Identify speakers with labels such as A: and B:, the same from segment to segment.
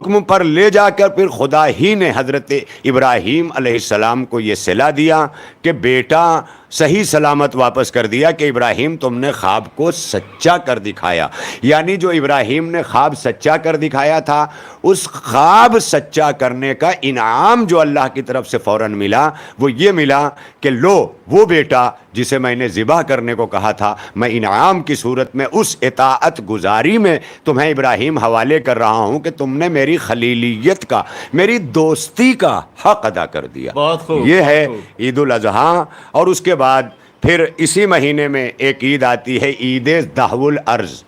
A: حکم پر لے جا کر پھر خدا ہی نے حضرت ابراہیم علیہ السلام کو یہ صلہ دیا کہ بیٹا صحیح سلامت واپس کر دیا کہ ابراہیم تم نے خواب کو سچا کر دکھایا. یعنی جو ابراہیم نے خواب سچا کر دکھایا تھا اس خواب سچا کرنے کا انعام جو اللہ کی طرف سے فوراً ملا وہ یہ ملا کہ لو وہ بیٹا جسے میں نے ذبح کرنے کو کہا تھا میں انعام کی صورت میں اس اطاعت گزاری میں تمہیں ابراہیم حوالے کر رہا ہوں کہ تم نے میری خلیلیت کا میری دوستی کا حق ادا کر دیا.
B: بہت خوب.
A: یہ ہے عید الاضحیٰ. اور اس کے بعد پھر اسی مہینے میں ایک عید آتی ہے عید دہو الارض.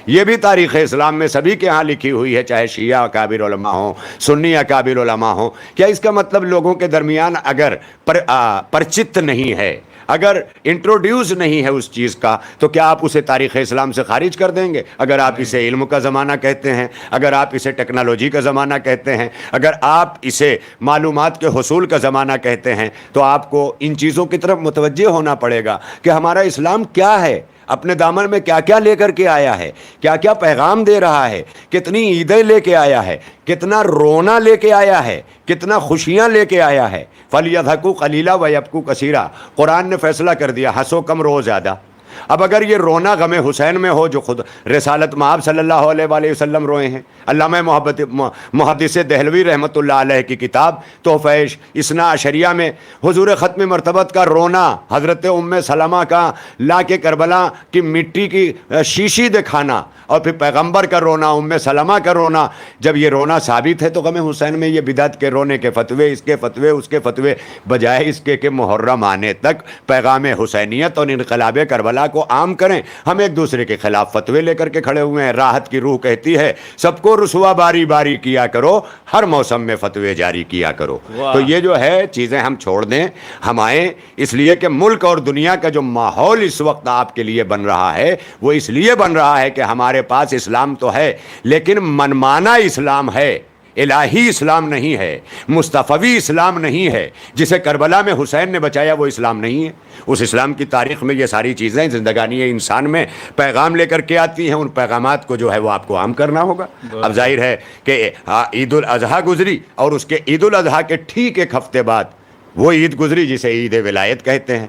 A: یہ بھی تاریخ اسلام میں سبھی کے ہاں لکھی ہوئی ہے چاہے شیعہ اکابر علماء ہوں سنی اکابر علماء ہوں. کیا اس کا مطلب لوگوں کے درمیان اگر پرچت نہیں ہے اگر انٹروڈیوس نہیں ہے اس چیز کا تو کیا آپ اسے تاریخ اسلام سے خارج کر دیں گے؟ اگر آپ اسے علم کا زمانہ کہتے ہیں اگر آپ اسے ٹیکنالوجی کا زمانہ کہتے ہیں اگر آپ اسے معلومات کے حصول کا زمانہ کہتے ہیں تو آپ کو ان چیزوں کی طرف متوجہ ہونا پڑے گا کہ ہمارا اسلام کیا ہے اپنے دامن میں کیا کیا لے کر کے آیا ہے کیا کیا پیغام دے رہا ہے کتنی عیدیں لے کے آیا ہے کتنا رونا لے کے آیا ہے کتنا خوشیاں لے کے آیا ہے. فَلْيَضْحَكُوا قَلِيلًا وَيَبْكُوا كَثِيرًا. قرآن نے فیصلہ کر دیا ہنسو کم رو زیادہ. اب اگر یہ رونا غم حسین میں ہو جو خود رسالت مآب صلی اللہ علیہ وآلہ وسلم روئے ہیں. علامہ محدث دہلوی رحمۃ اللہ علیہ کی کتاب تحفہ اثنا عشریہ میں حضور ختم مرتبت کا رونا حضرت ام سلمہ کا لا کے کربلا کی مٹی کی شیشی دکھانا اور پھر پیغمبر کا رونا ام سلمہ کا رونا جب یہ رونا ثابت ہے تو غم حسین میں یہ بدعت کے رونے کے فتوے اس کے فتوے اس کے فتوے بجائے اس کے کہ محرم آنے تک پیغام حسینیت اور انقلاب کربلا کو عام کریں. ہم ایک دوسرے کے خلاف فتوے لے کر کے کھڑے ہوئے ہیں. راحت کی روح کہتی ہے سب کو رسوا باری باری کیا کرو ہر موسم میں فتوے جاری کیا کرو. تو یہ جو ہے چیزیں ہم چھوڑ دیں ہم آئیں اس لیے کہ ملک اور دنیا کا جو ماحول اس وقت آپ کے لیے بن رہا ہے وہ اس لیے بن رہا ہے کہ ہمارے پاس اسلام تو ہے لیکن منمانا اسلام ہے الہی اسلام نہیں ہے مصطفوی اسلام نہیں ہے. جسے کربلا میں حسین نے بچایا وہ اسلام نہیں ہے. اس اسلام کی تاریخ میں یہ ساری چیزیں زندگانی انسان میں پیغام لے کر کے آتی ہیں. ان پیغامات کو جو ہے وہ آپ کو عام کرنا ہوگا. اب ظاہر ہے کہ عید الاضحیٰ گزری اور اس کے عید الاضحیٰ کے ٹھیک ایک ہفتے بعد وہ عید گزری جسے عید ولایت کہتے ہیں.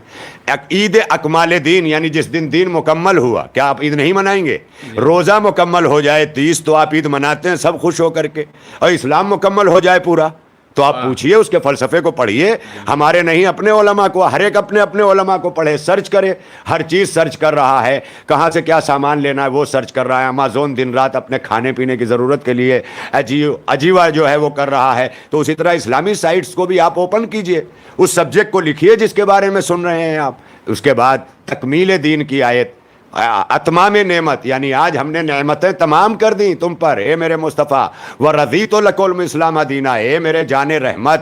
A: عید اکمال دین یعنی جس دن دین مکمل ہوا. کیا آپ عید نہیں منائیں گے؟ روزہ مکمل ہو جائے 30 تو آپ عید مناتے ہیں سب خوش ہو کر کے. اور اسلام مکمل ہو جائے پورا تو آپ پوچھئے اس کے فلسفے کو پڑھیے. ہمارے نہیں اپنے علماء کو ہر ایک اپنے اپنے علماء کو پڑھے سرچ کرے. ہر چیز سرچ کر رہا ہے کہاں سے کیا سامان لینا ہے وہ سرچ کر رہا ہے. امازون دن رات اپنے کھانے پینے کی ضرورت کے لیے عجیبہ جو ہے وہ کر رہا ہے. تو اسی طرح اسلامی سائٹس کو بھی آپ اوپن کیجئے اس سبجیکٹ کو لکھیے جس کے بارے میں سن رہے ہیں آپ. اس کے بعد تکمیل دین کی آیت اتمام نعمت یعنی آج ہم نے نعمتیں تمام کر دیں تم پر اے میرے مصطفیٰ ورضیت لکم الاسلام دینا. اے میرے جان رحمت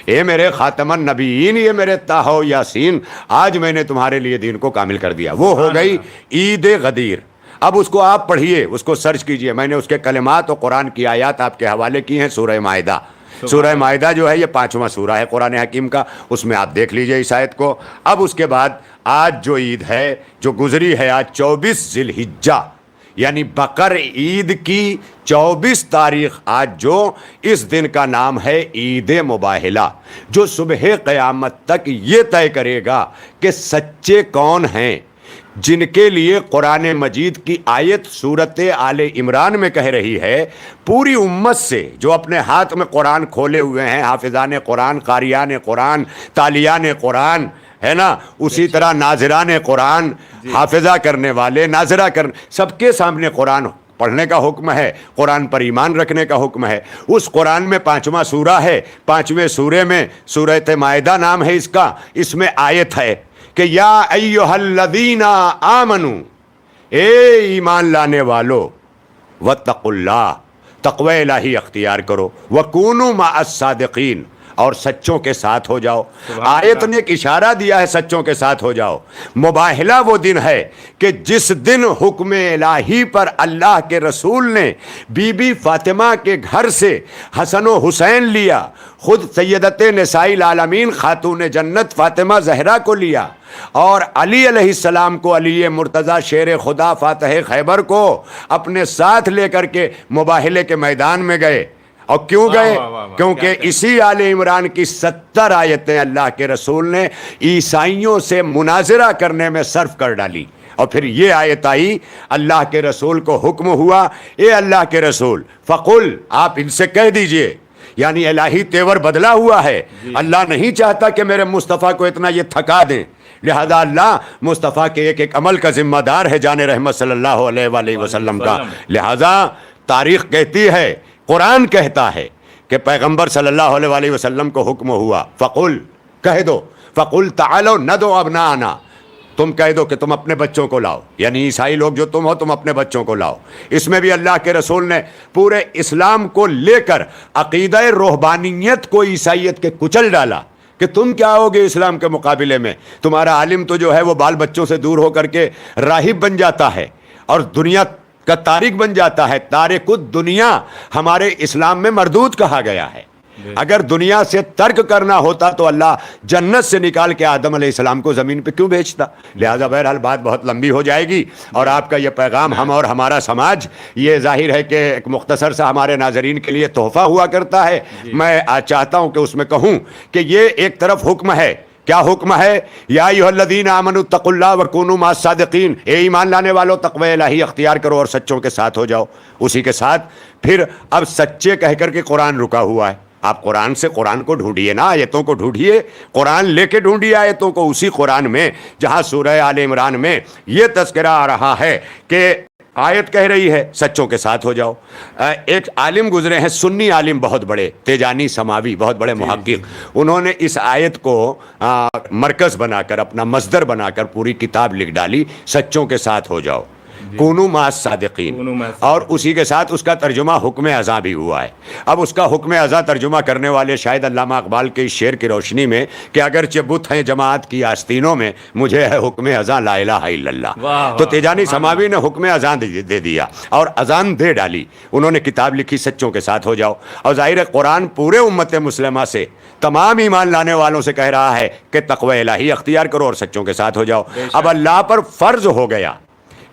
A: اے میرے خاتم النبیین یہ میرے طٰہٰ یاسین آج میں نے تمہارے لیے دین کو کامل کر دیا. وہ ہو گئی عید غدیر. اب اس کو آپ پڑھیے اس کو سرچ کیجئے. میں نے اس کے کلمات اور قرآن کی آیات آپ کے حوالے کی ہیں. سورہ مائدہ سورہ مائدہ جو ہے یہ 5واں سورہ ہے قرآن حکیم کا. اس میں آپ دیکھ لیجئے اس آیت کو. اب اس کے بعد آج جو عید ہے جو گزری ہے آج 24 ذی الحجہ یعنی بقر عید کی 24 تاریخ آج جو اس دن کا نام ہے عید مباہلہ جو صبح قیامت تک یہ طے کرے گا کہ سچے کون ہیں جن کے لیے قرآن مجید کی آیت سورت آل عمران میں کہہ رہی ہے پوری امت سے جو اپنے ہاتھ میں قرآن کھولے ہوئے ہیں حافظان قرآن قاریان قرآن تالیان قرآن ہے نا اسی طرح ناظران قرآن حافظہ کرنے والے ناظرہ کرنے سب کے سامنے قرآن پڑھنے کا حکم ہے قرآن پر ایمان رکھنے کا حکم ہے. اس قرآن میں 5واں سورہ ہے 5ویں سورے میں سورۃ مائدہ نام ہے اس کا. اس میں آیت ہے کہ یا ایھا الذین آمنو اے ایمان لانے والو واتقوا اللہ تقوی الہی اختیار کرو وکونوا مع الصادقین اور سچوں کے ساتھ ہو جاؤ. آیت نے ایک اشارہ دیا ہے سچوں کے ساتھ ہو جاؤ. مباہلہ وہ دن ہے کہ جس دن حکم الہی پر اللہ کے رسول نے بی بی فاطمہ کے گھر سے حسن و حسین لیا خود سیدت نساء العالمین خاتون جنت فاطمہ زہرا کو لیا اور علی علیہ السلام کو علی مرتضیٰ شیر خدا فاتح خیبر کو اپنے ساتھ لے کر کے مباہلے کے میدان میں گئے. اور کیوں گئے؟
B: واہ واہ واہ،
A: کیونکہ اسی آل عمران کی 70 آیتیں اللہ کے رسول نے عیسائیوں سے مناظرہ کرنے میں صرف کر ڈالی، اور پھر یہ آیت آئی، اللہ کے رسول کو حکم ہوا، اے اللہ کے رسول فقل، آپ ان سے کہہ دیجئے، یعنی الہی تیور بدلا ہوا ہے، اللہ نہیں چاہتا کہ میرے مصطفیٰ کو اتنا یہ تھکا دیں، لہذا اللہ مصطفیٰ کے ایک ایک عمل کا ذمہ دار ہے جان رحمت صلی اللہ علیہ وآلہ وسلم کا، لہذا تاریخ کہتی ہے، قرآن کہتا ہے کہ پیغمبر صلی اللہ علیہ وآلہ وسلم کو حکم ہوا، فقل، کہہ دو، فقل تعالوا ندعو ابناءنا، تم کہہ دو کہ تم اپنے بچوں کو لاؤ، یعنی عیسائی لوگ جو تم ہو تم اپنے بچوں کو لاؤ۔ اس میں بھی اللہ کے رسول نے پورے اسلام کو لے کر عقیدہ رہبانیت کو عیسائیت کے کچل ڈالا کہ تم کیا ہوگے اسلام کے مقابلے میں، تمہارا عالم تو جو ہے وہ بال بچوں سے دور ہو کر کے راہب بن جاتا ہے اور دنیا کا تارک بن جاتا ہے۔ تارک الدنیا ہمارے اسلام میں مردود کہا گیا ہے۔ اگر دنیا سے ترک کرنا ہوتا تو اللہ جنت سے نکال کے آدم علیہ السلام کو زمین پہ کیوں بھیجتا؟ لہذا بہرحال بات بہت لمبی ہو جائے گی، اور آپ کا یہ پیغام ہم اور ہمارا سماج یہ ظاہر ہے کہ ایک مختصر سا ہمارے ناظرین کے لیے تحفہ ہوا کرتا ہے۔ میں چاہتا ہوں کہ اس میں کہوں کہ یہ ایک طرف حکم ہے، کیا حکم ہے؟ یا ایھا الذین آمنوا اتقوا اللہ وکونوا مع الصادقین، اے ایمان لانے والو تقوی الہی اختیار کرو اور سچوں کے ساتھ ہو جاؤ۔ اسی کے ساتھ پھر اب سچے کہہ کر کے قرآن رکا ہوا ہے۔ آپ قرآن سے قرآن کو ڈھونڈیے نا، آیتوں کو ڈھونڈیے، قرآن لے کے ڈھونڈیے آیتوں کو، اسی قرآن میں جہاں سورہ آل عمران میں یہ تذکرہ آ رہا ہے کہ آیت کہہ رہی ہے سچوں کے ساتھ ہو جاؤ۔ ایک عالم گزرے ہیں، سنی عالم بہت بڑے، تیجانی سماوی، بہت بڑے محقق، انہوں نے اس آیت کو مرکز بنا کر، اپنا مصدر بنا کر پوری کتاب لکھ ڈالی، سچوں کے ساتھ ہو جاؤ، کونوا مع الصادقین، اور اسی کے ساتھ اس کا ترجمہ حکم ازاں بھی ہوا ہے۔ اب اس کا حکم ازاں ترجمہ کرنے والے شاید علامہ اقبال کے اس شعر کی روشنی میں کہ اگرچہ بت ہیں جماعت کی آستینوں میں، مجھے ہے حکم ازاں لا الہ الا اللہ، تو تیجانی سماوی نے حکم ازاں دے دیا اور اذان دے ڈالی، انہوں نے کتاب لکھی سچوں کے ساتھ ہو جاؤ۔ اور ظاہر قرآن پورے امت مسلمہ سے، تمام ایمان لانے والوں سے کہہ رہا ہے کہ تقوی الہی اختیار کرو اور سچوں کے ساتھ ہو جاؤ۔ اب اللہ پر فرض ہو گیا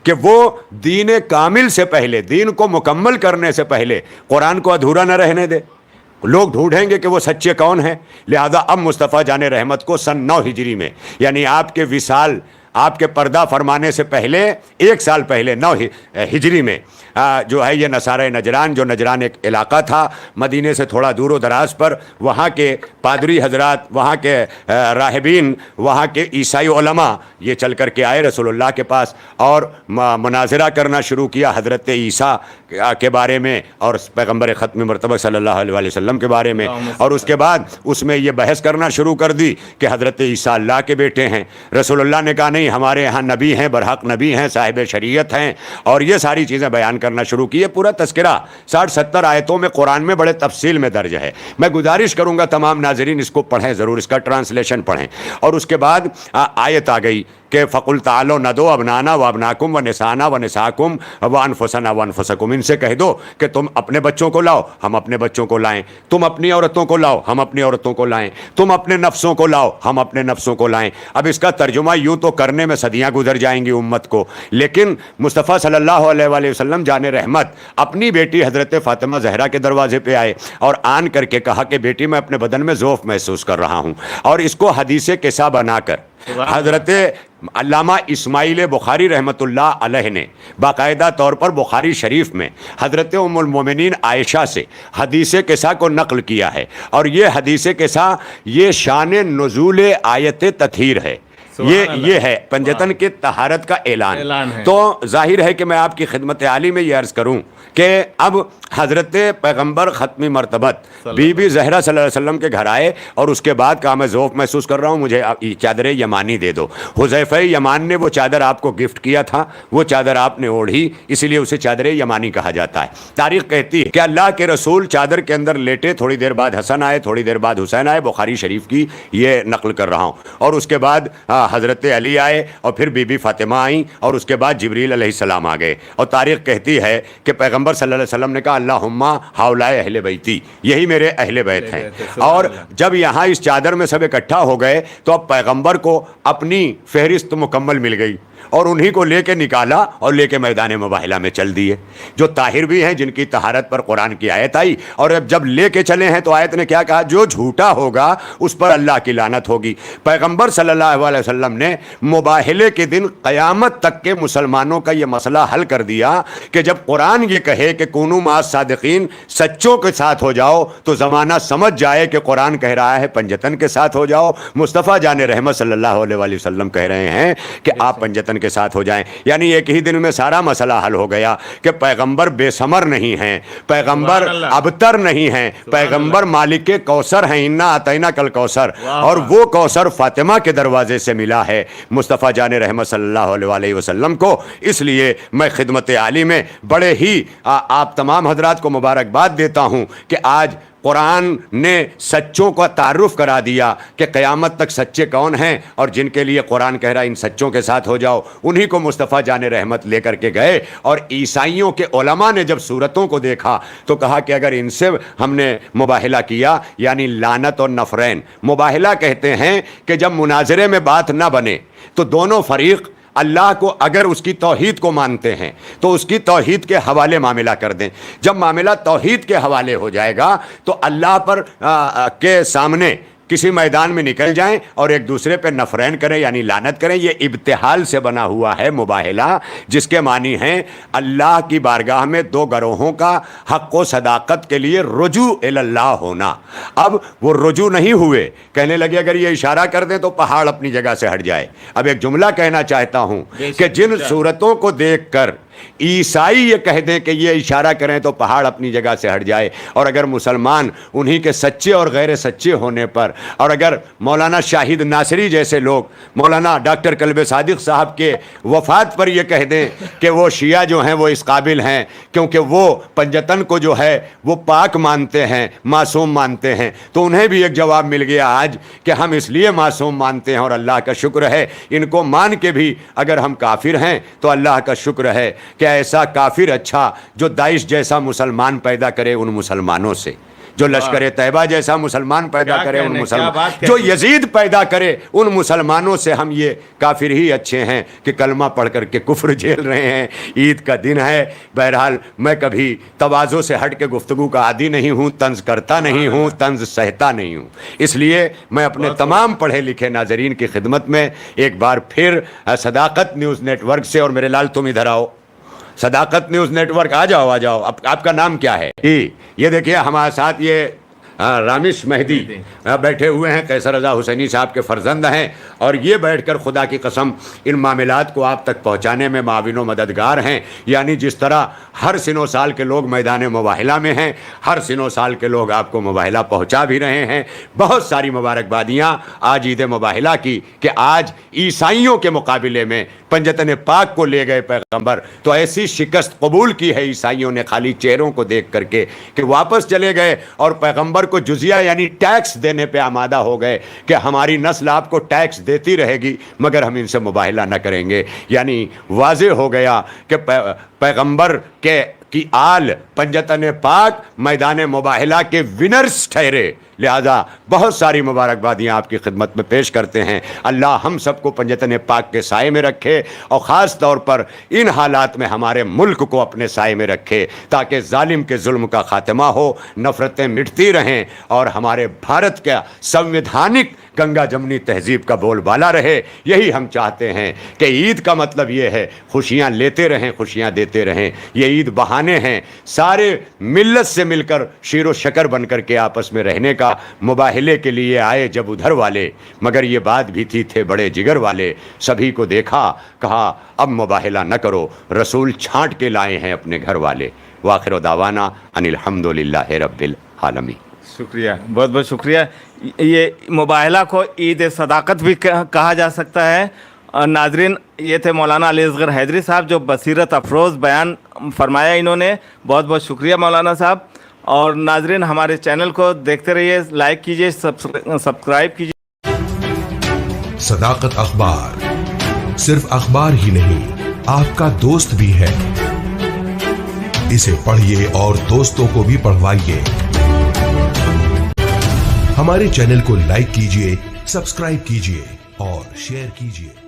A: کہ وہ دین کامل سے پہلے، دین کو مکمل کرنے سے پہلے قرآن کو ادھورا نہ رہنے دے۔ لوگ ڈھونڈیں گے کہ وہ سچے کون ہیں، لہذا اب مصطفیٰ جان رحمت کو سن 9 ہجری میں، یعنی آپ کے وصال، آپ کے پردہ فرمانے سے پہلے 1 سال پہلے 9 ہجری میں جو ہے یہ نصارہ نجران، جو نجران ایک علاقہ تھا مدینے سے تھوڑا دور و دراز پر، وہاں کے پادری حضرات، وہاں کے راہبین، وہاں کے عیسائی علماء یہ چل کر کے آئے رسول اللہ کے پاس اور مناظرہ کرنا شروع کیا حضرت عیسیٰ کے بارے میں اور پیغمبر ختم مرتبہ صلی اللہ علیہ وسلم کے بارے میں، اور اس کے بعد اس میں یہ بحث کرنا شروع کر دی کہ حضرت عیسیٰ اللہ کے بیٹے ہیں۔ رسول اللہ نے کہا نہیں، ہمارے یہاں نبی ہیں، برحق نبی ہیں، صاحب شریعت ہیں، اور یہ ساری چیزیں بیان کرنا شروع کی ہے۔ پورا تذکرہ 60-70 آیتوں میں قرآن میں بڑے تفصیل میں درج ہے۔ میں گزارش کروں گا تمام ناظرین اس کو پڑھیں ضرور، اس کا ٹرانسلیشن پڑھیں۔ اور اس کے بعد آیت آ گئی کہ فَقُلْ تَعَالَوْا نَدْعُوا أَبْنَاءَنَا وَأَبْنَاءَكُمْ وَنِسَاءَنَا وَنِسَاءَكُمْ وَأَنفُسَنَا وَأَنفُسَكُمْ، ان سے کہہ دو کہ تم اپنے بچوں کو لاؤ، ہم اپنے بچوں کو لائیں، تم اپنی عورتوں کو لاؤ، ہم اپنی عورتوں کو لائیں، تم اپنے نفسوں کو لاؤ، ہم اپنے نفسوں کو لائیں۔ اب اس کا ترجمہ یوں تو کرنے میں صدیاں گزر جائیں گی امت کو، لیکن مصطفیٰ صلی اللہ علیہ وآلہ وسلم جان رحمت اپنی بیٹی حضرت فاطمہ زہرا کے دروازے پہ آئے اور آن کر کے کہا کہ بیٹی میں اپنے بدن میں ذوف محسوس کر رہا ہوں، اور اس کو حدیث قصہ بنا کر حضرت علامہ اسماعیل بخاری رحمۃ اللہ علیہ نے باقاعدہ طور پر بخاری شریف میں حضرت ام المومنین عائشہ سے حدیث قصہ کو نقل کیا ہے، اور یہ حدیث قصہ یہ شان نزول آیت تطہیر ہے، یہ ہے پنجتن کے طہارت کا اعلان ہے۔ تو ظاہر ہے کہ میں آپ کی خدمت عالی میں یہ عرض کروں کہ اب حضرت پیغمبر ختمی مرتبت بی بی زہرا صلی اللہ علیہ وسلم کے گھر آئے اور اس کے بعد کہا میں ذوف محسوس کر رہا ہوں، مجھے چادر یمانی دے دو۔ حذیفہ یمان نے وہ چادر آپ کو گفٹ کیا تھا، وہ چادر آپ نے اوڑھی، اسی لیے اسے چادر یمانی کہا جاتا ہے۔ تاریخ کہتی ہے کہ اللہ کے رسول چادر کے اندر لیٹے، تھوڑی دیر بعد حسن آئے، تھوڑی دیر بعد حسین آئے، بخاری شریف کی یہ نقل کر رہا ہوں، اور اس کے بعد حضرت علی آئے، اور پھر بی بی فاطمہ آئیں، اور اس کے بعد جبریل علیہ السلام آ گئے۔ اور تاریخ کہتی ہے کہ پیغمبر صلی اللہ علیہ وسلم نے کہا اللہم ہؤلاء اہل بیتی، یہی میرے اہل بیت ہیں۔ اور جب یہاں اس چادر میں سب اکٹھا ہو گئے تو اب پیغمبر کو اپنی فہرست مکمل مل گئی اور انہی کو لے کے نکالا اور لے کے میدان مباہلہ میں چل دیے، جو طاہر بھی ہیں، جن کی طہارت پر قرآن کی آیت آئی، اور اب جب لے کے چلے ہیں تو آیت نے کیا کہا؟ جو جھوٹا ہوگا اس پر اللہ کی لعنت ہوگی۔ پیغمبر صلی اللہ علیہ وسلم نے مباہلے کے دن قیامت تک کے مسلمانوں کا یہ مسئلہ حل کر دیا کہ جب قرآن یہ کہے کہ کونوا مع الصادقین، سچوں کے ساتھ ہو جاؤ، تو زمانہ سمجھ جائے کہ قرآن کہہ رہا ہے پنجتن کے ساتھ ہو جاؤ، مصطفیٰ جان رحمت صلی اللہ علیہ وسلم کہہ رہے ہیں کہ آپ پنجتن کے ساتھ ہو جائیں، یعنی ایک ہی دن میں سارا مسئلہ حل ہو گیا کہ پیغمبر بے ثمر نہیں ہیں، پیغمبر ابتر نہیں ہیں، پیغمبر مالک کوثر ہیں، انا اعطینا کل کوثر، اور وہ کوثر فاطمہ کے دروازے سے ملا ہے مصطفیٰ جان رحمت صلی اللہ علیہ وسلم کو۔ اس لیے میں خدمت عالی میں بڑے ہی آپ تمام حضرات کو مبارکباد دیتا ہوں کہ آج قرآن نے سچوں کا تعارف کرا دیا کہ قیامت تک سچے کون ہیں، اور جن کے لیے قرآن کہہ رہا ہے ان سچوں کے ساتھ ہو جاؤ، انہی کو مصطفیٰ جان رحمت لے کر کے گئے۔ اور عیسائیوں کے علماء نے جب صورتوں کو دیکھا تو کہا کہ اگر ان سے ہم نے مباہلہ کیا یعنی لعنت اور نفرین۔ مباہلہ کہتے ہیں کہ جب مناظرے میں بات نہ بنے تو دونوں فریق اللہ کو اگر اس کی توحید کو مانتے ہیں تو اس کی توحید کے حوالے معاملہ کر دیں، جب معاملہ توحید کے حوالے ہو جائے گا تو اللہ پر کے سامنے کسی میدان میں نکل جائیں اور ایک دوسرے پہ نفرین کریں یعنی لعنت کریں۔ یہ ابتحال سے بنا ہوا ہے مباہلہ، جس کے معنی ہیں اللہ کی بارگاہ میں دو گروہوں کا حق و صداقت کے لیے رجوع اللہ ہونا۔ اب وہ رجوع نہیں ہوئے، کہنے لگے اگر یہ اشارہ کر دیں تو پہاڑ اپنی جگہ سے ہٹ جائے۔ اب ایک جملہ کہنا چاہتا ہوں کہ جن صورتوں کو دیکھ کر عیسائی یہ کہہ دیں کہ یہ اشارہ کریں تو پہاڑ اپنی جگہ سے ہٹ جائے، اور اگر مسلمان انہی کے سچے اور غیر سچے ہونے پر، اور اگر مولانا شاہد ناصری جیسے لوگ مولانا ڈاکٹر کلب صادق صاحب کے وفات پر یہ کہہ دیں کہ وہ شیعہ جو ہیں وہ اس قابل ہیں کیونکہ وہ پنجتن کو جو ہے وہ پاک مانتے ہیں، معصوم مانتے ہیں، تو انہیں بھی ایک جواب مل گیا آج کہ ہم اس لیے معصوم مانتے ہیں، اور اللہ کا شکر ہے ان کو مان کے بھی اگر ہم کافر ہیں تو اللہ کا شکر ہے کہ ایسا کافر اچھا جو داعش جیسا مسلمان پیدا کرے ان مسلمانوں سے، جو لشکر طیبہ جیسا مسلمان پیدا کرے ان مسلمان، جو یزید پیدا کرے ان مسلمانوں سے ہم یہ کافر ہی اچھے ہیں کہ کلمہ پڑھ کر کے کفر جھیل رہے ہیں۔ عید کا دن ہے، بہرحال میں کبھی تواضع سے ہٹ کے گفتگو کا عادی نہیں ہوں، طنز کرتا نہیں ہوں، طنز سہتا نہیں ہوں، اس لیے میں اپنے تمام پڑھے لکھے ناظرین کی خدمت میں ایک بار پھر صداقت نیوز نیٹ ورک سے، اور میرے لال تم ادھر آؤ، صداقت نیوز نیٹ ورک آ جاؤ آپ کا نام کیا ہے؟ یہ دیکھیے ہمارے ساتھ یہ رامش مہدی بیٹھے ہوئے ہیں، قیصر رضا حسینی صاحب کے فرزند ہیں، اور یہ بیٹھ کر خدا کی قسم ان معاملات کو آپ تک پہنچانے میں معاون و مددگار ہیں۔ یعنی جس طرح ہر سن و سال کے لوگ میدان مباہلہ میں ہیں، ہر سن و سال کے لوگ آپ کو مباہلہ پہنچا بھی رہے ہیں۔ بہت ساری مبارکبادیاں آج عید مباہلہ کی کہ آج عیسائیوں کے مقابلے میں پنجتن پاک کو لے گئے پیغمبر، تو ایسی شکست قبول کی ہے عیسائیوں نے خالی چہروں کو دیکھ کر کے کہ واپس چلے گئے اور پیغمبر کو جزیہ یعنی ٹیکس دینے پہ آمادہ ہو گئے کہ ہماری نسل آپ کو ٹیکس دیتی رہے گی مگر ہم ان سے مباہلہ نہ کریں گے۔ یعنی واضح ہو گیا کہ پیغمبر کی آل پنجتن پاک میدان مباہلہ کے ونرز ٹھہرے، لہذا بہت ساری مبارکبادیاں آپ کی خدمت میں پیش کرتے ہیں۔ اللہ ہم سب کو پنجتن پاک کے سائے میں رکھے، اور خاص طور پر ان حالات میں ہمارے ملک کو اپنے سائے میں رکھے تاکہ ظالم کے ظلم کا خاتمہ ہو، نفرتیں مٹتی رہیں، اور ہمارے بھارت کا سنویدھانک گنگا جمنی تہذیب کا بول بالا رہے۔ یہی ہم چاہتے ہیں کہ عید کا مطلب یہ ہے خوشیاں لیتے رہیں، خوشیاں دیتے رہیں۔ یہ عید بہانے ہیں سارے ملت سے مل کر شیر و شکر بن کر کے آپس میں رہنے کا۔ مباہلے کے لیے آئے جب ادھر والے، مگر یہ بات بھی تھے بڑے جگر والے، سبھی کو دیکھا کہا اب مباہلہ نہ کرو، رسول چھانٹ کے لائے ہیں اپنے گھر والے۔ وآخر دعوانا ان الحمدللہ رب العالمین۔
B: شکریہ، بہت بہت شکریہ۔ یہ مباہلہ کو عید صداقت بھی کہا جا سکتا ہے۔ ناظرین، یہ تھے مولانا علی اصغر حیدری صاحب جو بصیرت افروز بیان فرمایا انہوں نے، بہت بہت شکریہ مولانا صاحب۔ اور ناظرین ہمارے چینل کو دیکھتے رہیے، لائک کیجیے، سبسکرائب کیجیے۔
C: صداقت اخبار صرف اخبار ہی نہیں، آپ کا دوست بھی ہے۔ اسے پڑھیے اور دوستوں کو بھی پڑھوائیے۔ ہمارے چینل کو لائک کیجیے، سبسکرائب کیجیے اور شیئر کیجیے۔